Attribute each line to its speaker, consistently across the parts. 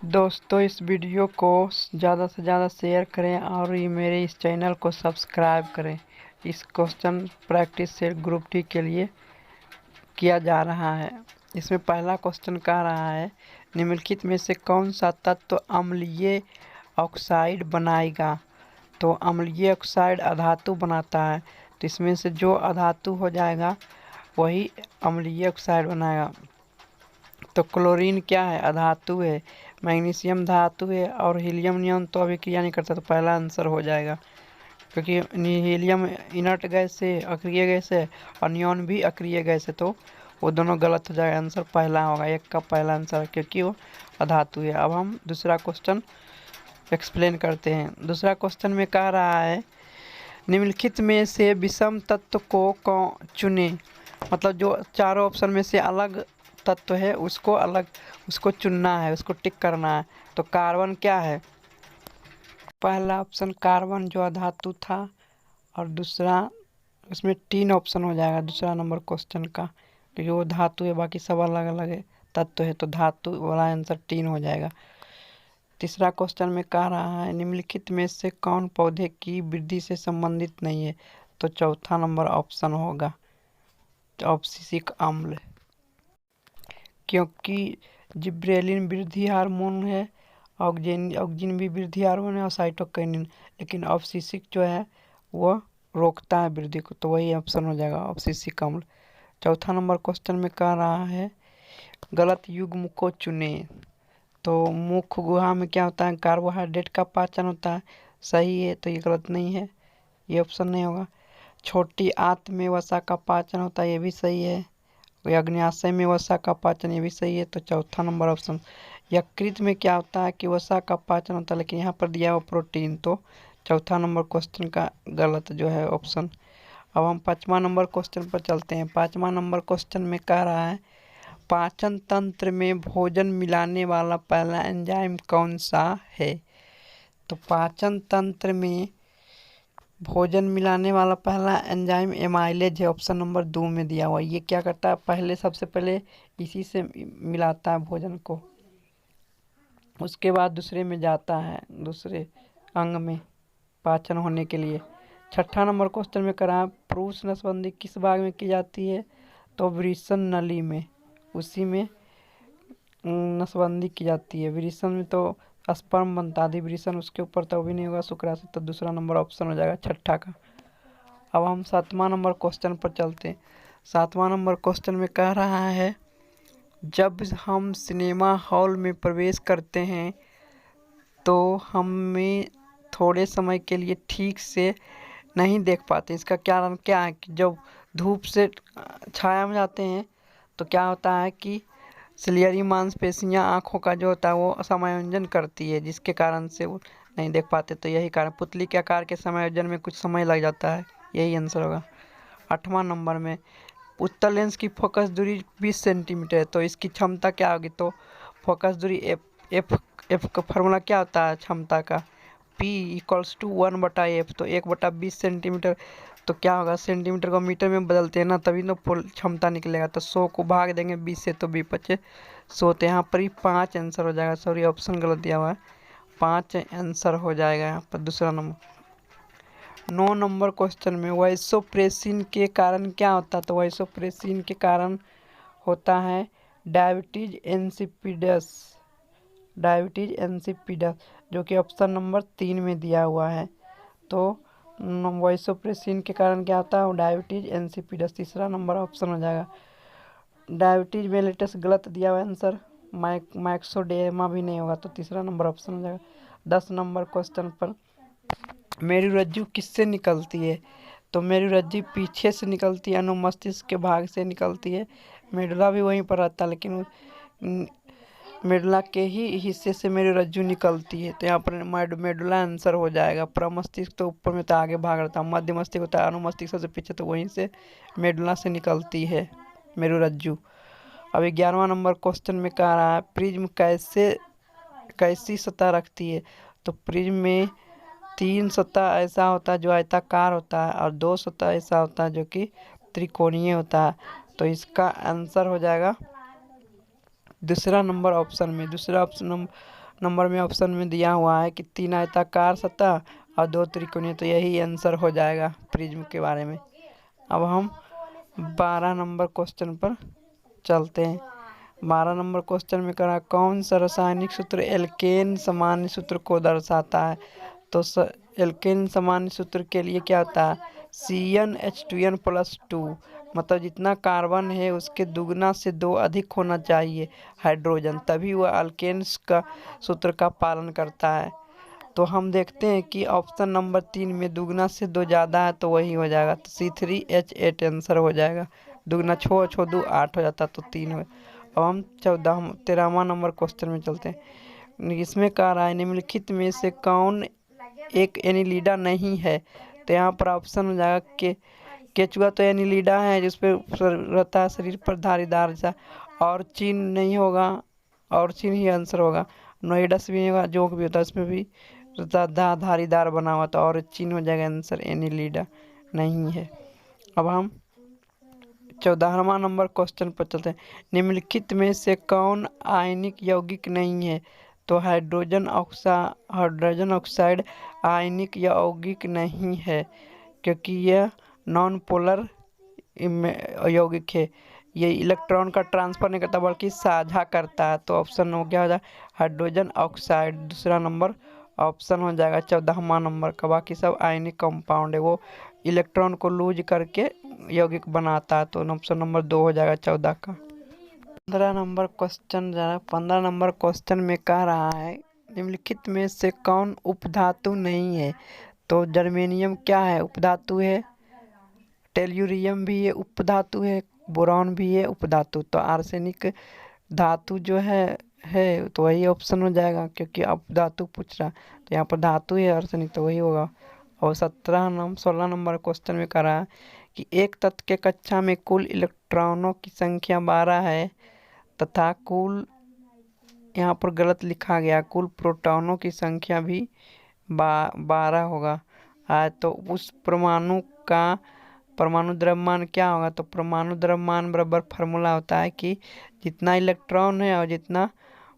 Speaker 1: दोस्तों, इस वीडियो को ज़्यादा से ज़्यादा शेयर करें और ये मेरे इस चैनल को सब्सक्राइब करें। इस question practice set group D के लिए किया जा रहा है। इसमें पहला क्वेश्चन कह रहा है, निम्नलिखित में से कौन सा तत्व अम्लीय ऑक्साइड बनाएगा। तो अम्लीय ऑक्साइड अधातु बनाता है, तो इसमें से जो अधातु हो जाएगा वही अम्लीय ऑक्साइड बनाएगा। तो क्लोरीन क्या है? अधातु है। मैग्नीशियम धातु है और हीलियम नियन तो अभिक्रिया नहीं करता, तो पहला आंसर हो जाएगा, क्योंकि हीलियम इनर्ट गैस है, अक्रिय गैस है, और नियॉन भी अक्रिय गैस है, तो वो दोनों गलत हो जाएगा। आंसर पहला होगा, एक का पहला आंसर है, क्योंकि वो अधातु है। अब हम दूसरा क्वेश्चन एक्सप्लेन करते हैं। दूसरा क्वेश्चन में कह रहा है, निम्नलिखित में से विषम तत्व को चुने। मतलब जो चारों ऑप्शन में से अलग तत्व है उसको चुनना है, उसको टिक करना है। तो कार्बन क्या है? पहला ऑप्शन कार्बन जो अधातु था, और दूसरा उसमें 3 ऑप्शन हो जाएगा दूसरा नंबर क्वेश्चन का, क्योंकि वो धातु है, बाकी सब अलग अलग है तत्व है, तो धातु वाला आंसर 3 हो जाएगा। तीसरा क्वेश्चन में कह रहा है, निम्नलिखित में से कौन पौधे की वृद्धि से संबंधित नहीं है। तो चौथा नंबर ऑप्शन होगा अब्सिसिक अम्ल, क्योंकि जिब्रेलिन वृद्धि हार्मोन है, ऑक्जिन भी वृद्धि हार्मोन है, और साइटोकिनिन, लेकिन अब्सिसिक जो है वह रोकता है वृद्धि को, तो वही ऑप्शन हो जाएगा अब्सिसिक अम्ल। चौथा नंबर क्वेश्चन में कह रहा है, गलत युग्म को चुने। तो मुख्य गुहा में क्या होता है? कार्बोहाइड्रेट का पाचन होता है, सही है, तो ये गलत नहीं है, ये ऑप्शन नहीं होगा। छोटी आंत में वसा का पाचन होता है, ये भी सही है। अग्न्याशय में वसा का पाचन, ये भी सही है, तो चौथा नंबर ऑप्शन। यकृत में क्या होता है कि वसा का पाचन होता है, लेकिन यहाँ पर दिया हुआ प्रोटीन, तो चौथा नंबर क्वेश्चन का गलत जो है ऑप्शन। अब हम 5वां नंबर क्वेश्चन पर चलते हैं। 5वां नंबर क्वेश्चन में कह रहा है, पाचन तंत्र में भोजन मिलाने वाला पहला एंजाइम कौन सा है। तो पाचन तंत्र में भोजन मिलाने वाला पहला एंजाइम एमाइलेज है, ऑप्शन नंबर 2 में दिया हुआ। ये क्या करता है? सबसे पहले इसी से मिलाता है भोजन को, उसके बाद दूसरे में जाता है, दूसरे अंग में पाचन होने के लिए। 6ठा नंबर क्वेश्चन में करा, पुरुष नसबंदी किस भाग में की जाती है। तो वृषण नली में, उसी में नसबंदी की जाती है। वृषण में तो स्पर्म बनता है, वृषण उसके ऊपर तो भी नहीं होगा, शुक्राशय, तो दूसरा नंबर ऑप्शन हो जाएगा 6ठा का। अब हम 7वां नंबर क्वेश्चन पर चलते हैं। 7वां नंबर क्वेश्चन में कह रहा है, जब हम सिनेमा हॉल में प्रवेश करते हैं तो हमें थोड़े समय के लिए ठीक से नहीं देख पाते। इसका कारण क्या है? कि जब धूप से छाया में जाते हैं तो क्या होता है कि सिलियरी मांसपेशियां आँखों का जो होता है वो समायोजन करती है, जिसके कारण से वो नहीं देख पाते। तो यही कारण, पुतली के आकार के समायोजन में कुछ समय लग जाता है, यही आंसर होगा। 8वां नंबर में, उत्तल लेंस की फोकस दूरी 20 सेंटीमीटर है, तो इसकी क्षमता क्या होगी। तो फोकस दूरी एफ का फॉर्मूला क्या होता है क्षमता का? P=1/f, तो 1/20 सेंटीमीटर। तो क्या होगा, सेंटीमीटर को मीटर में बदलते हैं ना, तभी तो क्षमता निकलेगा। तो 100 को भाग देंगे 20 से, तो 20 बचे 100, तो यहाँ पर ही 5 आंसर हो जाएगा। सॉरी, ऑप्शन गलत दिया हुआ है, 5 आंसर हो जाएगा यहाँ पर दूसरा नंबर। 9 नंबर क्वेश्चन में, वैसोप्रेसिन के कारण क्या होता है। तो वैसोप्रेसिन के कारण होता है डायबिटीज इंसिपिडस, जो कि ऑप्शन नंबर 3 में दिया हुआ है। तो वैसोप्रेसिन के कारण क्या होता है? डायबिटीज इंसिपिडस, तीसरा नंबर ऑप्शन हो जाएगा। डायबिटीज मेलिटस गलत दिया हुआ आंसर, मैक्सोडेमा भी नहीं होगा, तो तीसरा नंबर ऑप्शन हो जाएगा। 10 नंबर क्वेश्चन पर, मेरुरज्जु किससे निकलती है। तो मेरुरज्जु पीछे से निकलती है, अनुमस्तिष्क के भाग से निकलती है। मेडुला भी वहीं पर रहता है, लेकिन मेडुला के ही हिस्से से मेरुरज्जु निकलती है, तो यहाँ पर मेडुला आंसर हो जाएगा। प्रमस्तिष्क तो ऊपर में, तो आगे भाग रहता है। मध्य मस्तिष्क होता है, अनुमस्तिष्क सबसे पीछे, तो वहीं से मेडुला से निकलती है मेरुरज्जु। अब 11वां नंबर क्वेश्चन में कह रहा है, प्रिज्म कैसी सतह रखती है। तो प्रिज्म में 3 सतह ऐसा होता है जो आयताकार होता है, और 2 सतह ऐसा होता है जो कि त्रिकोणीय होता है। तो इसका आंसर हो जाएगा दूसरा नंबर ऑप्शन में। दूसरा ऑप्शन नंबर में ऑप्शन में दिया हुआ है कि 3 आयताकार सतह और 2 त्रिकोणीय, तो यही आंसर हो जाएगा प्रिज्म के बारे में। अब हम 12 नंबर क्वेश्चन पर चलते हैं। 12 नंबर क्वेश्चन में करा कौन सा रासायनिक सूत्र एल्केन सामान्य सूत्र को दर्शाता है। तो एल्केन सामान्य सूत्र के लिए क्या होता है, CnH2n+2, मतलब जितना कार्बन है उसके दुगना से 2 अधिक होना चाहिए हाइड्रोजन, तभी वह अल्केन्स का सूत्र का पालन करता है। तो हम देखते हैं कि ऑप्शन नंबर 3 में दुगना से 2 ज़्यादा है, तो वही हो जाएगा, तो C3H8 आंसर हो जाएगा। दुगना 6 6 2 8 हो जाता, तो 3 हो। अब हम 13वां नंबर क्वेश्चन में चलते हैं। इसमें कह रहा है निम्नलिखित में से कौन एक एनिलीडा नहीं है। तो यहाँ पर ऑप्शन हो जाएगा कि केचुआ तो एनिलीडा है जिसपे रहता है शरीर पर धारीदार जैसा, और चीन नहीं होगा, और चीन ही आंसर होगा। नोएडस भी नहीं होगा, जोंक भी होता है उसमें भी धारीदार बना हुआ, तो और चीन हो जाएगा आंसर, एनिलीडा नहीं है। अब हम 14वां नंबर क्वेश्चन पर चलते हैं। निम्नलिखित में से कौन आयनिक यौगिक नहीं है। तो हाइड्रोजन ऑक्साइड आयनिक यौगिक नहीं है, क्योंकि यह नॉन पोलर यौगिक है। ये इलेक्ट्रॉन का ट्रांसफर नहीं करता बल्कि साझा करता है। तो ऑप्शन हो गया हो जाए हाइड्रोजन ऑक्साइड, दूसरा नंबर ऑप्शन हो जाएगा 14वां नंबर का। बाकी सब आयनिक कंपाउंड है, वो इलेक्ट्रॉन को लूज करके यौगिक बनाता है। तो ऑप्शन नंबर 2 हो जाएगा 14 का। 15 नंबर क्वेश्चन जा रहा है। 15 नंबर क्वेश्चन में कह रहा है निम्नलिखित में से कौन उपधातु नहीं है। तो जर्मेनियम क्या है, उपधातु है। टेल्यूरियम भी ये उपधातु है। बोरॉन भी है उपधातु। तो आर्सेनिक धातु जो है तो वही ऑप्शन हो जाएगा, क्योंकि उपधातु पूछ रहा, तो यहाँ पर धातु है आर्सेनिक, तो वही होगा। और 16 नंबर क्वेश्चन में कह रहा है कि एक तत्व के कक्षा में कुल इलेक्ट्रॉनों की संख्या 12 है तथा कुल, यहाँ पर गलत लिखा गया, कुल प्रोटॉनों की संख्या भी 12 होगा। तो उस परमाणु का परमाणु द्रव्यमान क्या होगा। तो परमाणु द्रव्यमान बराबर फार्मूला होता है कि जितना इलेक्ट्रॉन है और जितना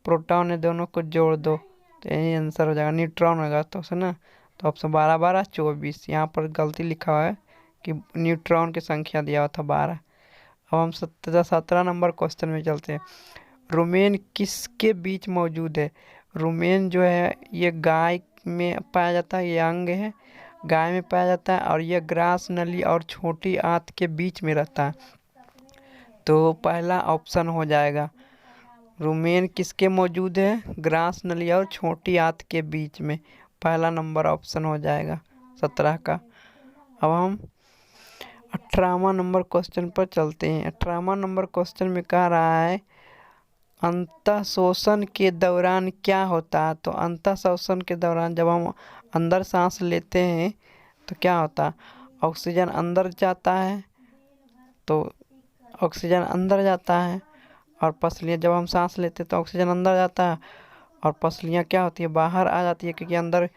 Speaker 1: प्रोटॉन है दोनों को जोड़ दो, तो यही आंसर हो जाएगा। न्यूट्रॉन होगा तो सुना, तो ऑप्शन 12 12 24, यहाँ पर गलती लिखा हुआ है कि न्यूट्रॉन की संख्या दिया हुआ था 12। अब हम 17 नंबर क्वेश्चन में चलते हैं। रुमेन किसके बीच मौजूद है। रुमेन जो है ये गाय में पाया जाता है, ये अंग है, गाय में पाया जाता है, और यह ग्रास नली और छोटी आंत के बीच में रहता है। तो पहला ऑप्शन हो जाएगा, रुमेन किसके मौजूद है, ग्रास नली और छोटी आंत के बीच में, पहला नंबर ऑप्शन हो जाएगा 17 का। अब हम 18वां नंबर क्वेश्चन पर चलते हैं। 18वां नंबर क्वेश्चन में कह रहा है अंतःशोषण के दौरान क्या होता है। तो अंतःशोषण के दौरान जब हम अंदर सांस लेते हैं तो क्या होता है, ऑक्सीजन अंदर जाता है, तो ऑक्सीजन अंदर जाता है, और पसलियाँ जब हम सांस लेते हैं तो ऑक्सीजन अंदर जाता है और पसलियाँ क्या होती है, बाहर आ जाती है, क्योंकि अंदर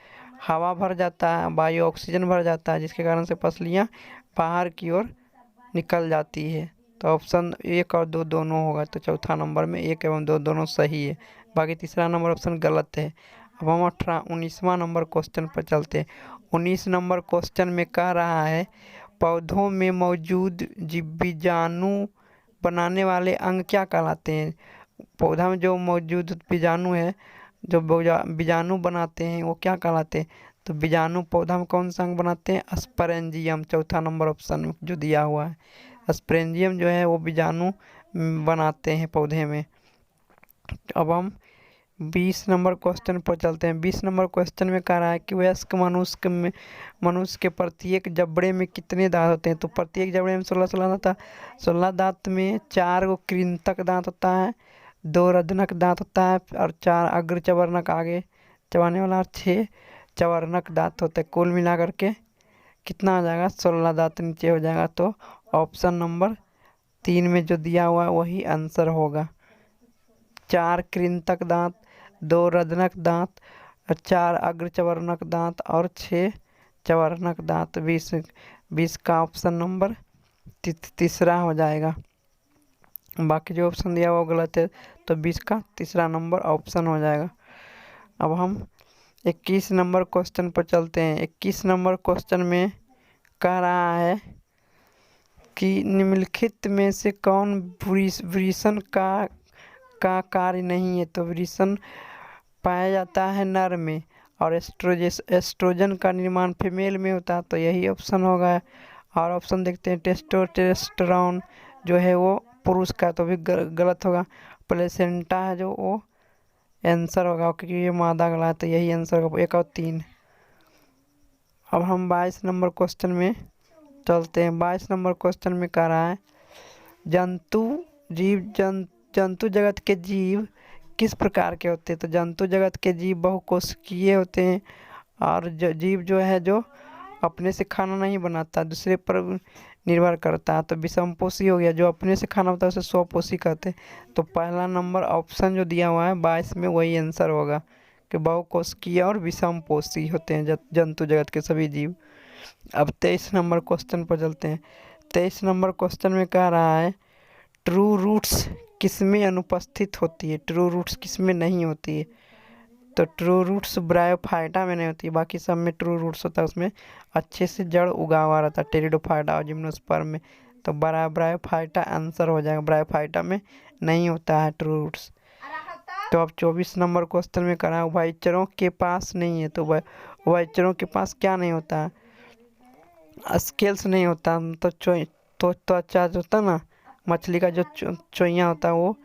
Speaker 1: हवा भर जाता है, वायु ऑक्सीजन भर जाता है, जिसके कारण से पसलियाँ बाहर की ओर निकल जाती है। तो ऑप्शन 1 और 2 दोनों होगा। तो चौथा नंबर में 1 एवं 2 दोनों सही है, बाकी तीसरा नंबर ऑप्शन गलत है। अब हम 19वां नंबर क्वेश्चन पर चलते हैं। 19 नंबर क्वेश्चन में कह रहा है पौधों में मौजूद बीजाणु बनाने वाले अंग क्या कहलाते हैं। पौधा में जो मौजूद बीजाणु है, जो बीजाणु बनाते हैं, वो क्या कहलाते हैं। तो बीजाणु पौधा में कौन सा अंग बनाते हैं, स्पोरेंजियम, चौथा नंबर ऑप्शन जो दिया हुआ है। स्पोरेंजियम जो है वो बीजाणु बनाते हैं पौधे में। अब हम 20 नंबर क्वेश्चन पर चलते हैं। 20 नंबर क्वेश्चन में कह रहा है कि वयस्क मनुष्य के प्रत्येक जबड़े में कितने दांत होते हैं। तो प्रत्येक जबड़े में 16 दांत, 16 दांत में 4 गो कृंतक दांत होता है, 2 रदनक दांत होता है, और 4 अग्र चवर्णक आगे चबाने वाला, और 6 चवर्णक दांत होते हैं। कुल मिला करके कितना आ जाएगा, 16 दांत नीचे हो जाएगा। तो ऑप्शन नंबर 3 में जो दिया हुआ है वही आंसर होगा। 4 कृंतक दांत, 2 रदनक दांत, 4 अग्र चवर्णक दांत और 6 चवर्णक दांत। 20 का ऑप्शन नंबर तीसरा हो जाएगा। बाकी जो ऑप्शन दिया वो गलत है, तो 20 का तीसरा नंबर ऑप्शन हो जाएगा। अब हम 21 नंबर क्वेश्चन पर चलते हैं। 21 नंबर क्वेश्चन में कह रहा है कि निम्नलिखित में से कौन वृषण का कार्य नहीं है। तो वृषण पाया जाता है नर में और एस्ट्रोजन का निर्माण फीमेल में होता है, तो यही ऑप्शन होगा। और ऑप्शन देखते हैं, टेस्टोस्टेरोन जो है वो पुरुष का, तो भी गलत होगा। प्लेसेंटा है जो वो आंसर होगा, क्योंकि ये मादा गला है, तो यही आंसर होगा 1 और 3। अब हम 22 नंबर क्वेश्चन में चलते हैं। 22 नंबर क्वेश्चन में कह रहा है जंतु जगत के जीव किस प्रकार के होते हैं। तो जंतु जगत के जीव बहुकोशिकीय होते हैं और जीव जो है जो अपने से खाना नहीं बनाता, दूसरे पर निर्भर करता है, तो विषमपोषी हो गया। जो अपने से खाना होता है उसे स्वपोषी कहते हैं। तो पहला नंबर ऑप्शन जो दिया हुआ है 22 में वही आंसर होगा कि बहुकोशिकीय और विषमपोषी होते हैं जंतु जगत के सभी जीव। अब 23 नंबर क्वेश्चन पर चलते हैं। 23 नंबर क्वेश्चन में कह रहा है ट्रू रूट्स किसमें अनुपस्थित होती है। ट्रू रूट्स किसमें नहीं होती है। तो ट्रू रूट्स ब्रायोफाइटा में नहीं होती, बाकी सब में ट्रू रूट्स होता है, उसमें अच्छे से जड़ उगा हुआ रहता है, टेरिडोफाइटा और जिम्नोस्पर्म में। तो ब्रायोफाइटा आंसर हो जाएगा, ब्रायोफाइटा में नहीं होता है ट्रू रूट्स। तो अब 24 नंबर क्वेश्चन में करा उभयचरों के पास नहीं है। तो उभयचरों के पास क्या नहीं होता है, स्केल्स नहीं होता। तो त्वचा जो होता ना, मछली का जो चोइयाँ होता है वो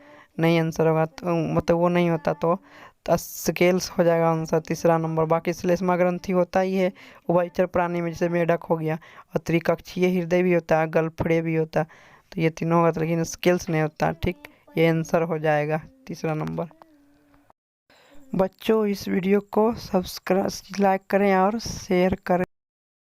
Speaker 1: नहीं आंसर होगा, तो मतलब वो नहीं होता, तो स्केल्स हो जाएगा आंसर 3 नंबर। बाकी श्लेष्मा ग्रंथि होता ही है उभयचर प्राणी में, जैसे मेढक हो गया, और त्रिकक्षीय हृदय भी होता है, गलफड़े भी होता है, तो ये तीनों होगा, तो लेकिन स्केल्स नहीं होता। ठीक, ये आंसर हो जाएगा 3 नंबर। बच्चों इस वीडियो को सब्सक्राइब, लाइक करें और शेयर करें।